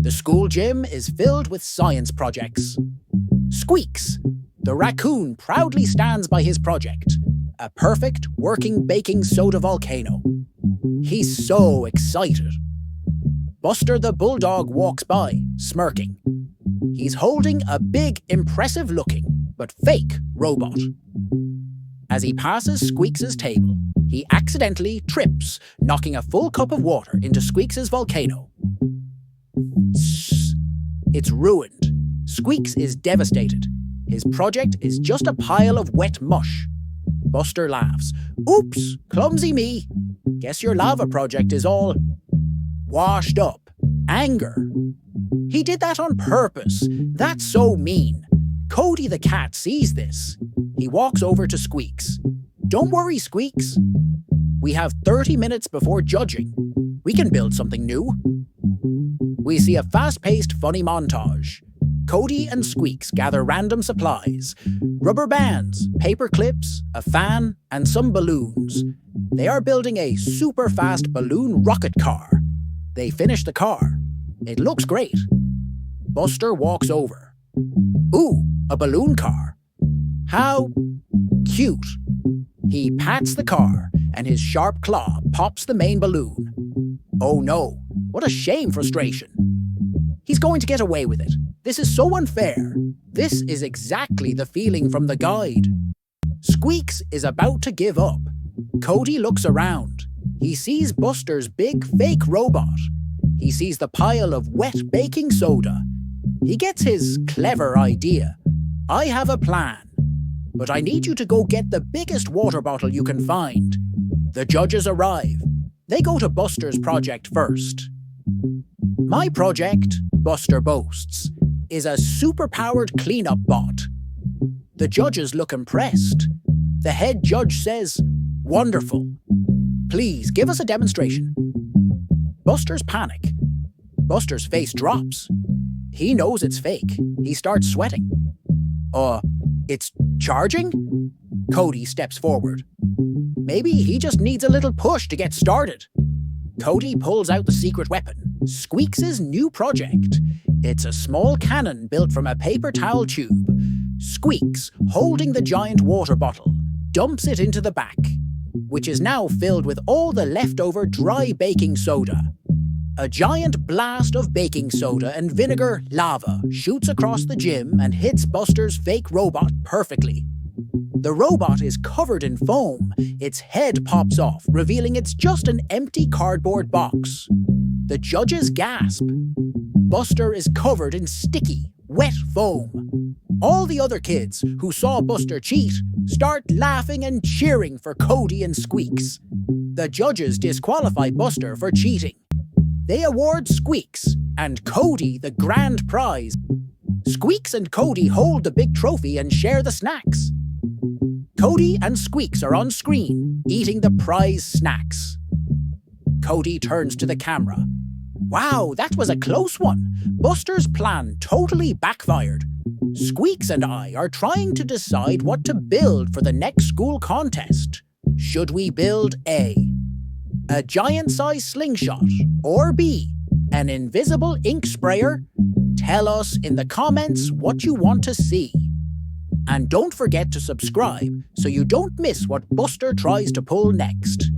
The school gym is filled with science projects. Squeaks, the raccoon, proudly stands by his project, a perfect working baking soda volcano. He's so excited. Buster the bulldog walks by, smirking. He's holding a big, impressive-looking, but fake robot. As he passes Squeaks' table, he accidentally trips, knocking a full cup of water into Squeaks' volcano. It's ruined. Squeaks is devastated. His project is just a pile of wet mush. Buster laughs. Oops, clumsy me. Guess your lava project is all washed up. Anger. He did that on purpose. That's so mean. Cody the cat sees this. He walks over to Squeaks. Don't worry, Squeaks. We have 30 minutes before judging. We can build something new. We see a fast-paced, funny montage. Cody and Squeaks gather random supplies. Rubber bands, paper clips, a fan, and some balloons. They are building a super-fast balloon rocket car. They finish the car. It looks great. Buster walks over. Ooh, a balloon car. How cute. He pats the car, and his sharp claw pops the main balloon. Oh no, what a shame, frustration. He's going to get away with it. This is so unfair. This is exactly the feeling from the guide. Squeaks is about to give up. Cody looks around. He sees Buster's big fake robot. He sees the pile of wet baking soda. He gets his clever idea. I have a plan, but I need you to go get the biggest water bottle you can find. The judges arrive. They go to Buster's project first. My project, Buster boasts, is a super-powered cleanup bot. The judges look impressed. The head judge says, "Wonderful. Please give us a demonstration." Buster's panic. Buster's face drops. He knows it's fake. He starts sweating. It's charging? Cody steps forward. Maybe he just needs a little push to get started. Cody pulls out the secret weapon, Squeaks' new project. It's a small cannon built from a paper towel tube. Squeaks, holding the giant water bottle, dumps it into the back, which is now filled with all the leftover dry baking soda. A giant blast of baking soda and vinegar lava shoots across the gym and hits Buster's fake robot perfectly. The robot is covered in foam. Its head pops off, revealing it's just an empty cardboard box. The judges gasp. Buster is covered in sticky, wet foam. All the other kids who saw Buster cheat start laughing and cheering for Cody and Squeaks. The judges disqualify Buster for cheating. They award Squeaks and Cody the grand prize. Squeaks and Cody hold the big trophy and share the snacks. Cody and Squeaks are on screen, eating the prize snacks. Cody turns to the camera. Wow, that was a close one. Buster's plan totally backfired. Squeaks and I are trying to decide what to build for the next school contest. Should we build A, a giant-sized slingshot, or B, an invisible ink sprayer? Tell us in the comments what you want to see. And don't forget to subscribe so you don't miss what Buster tries to pull next.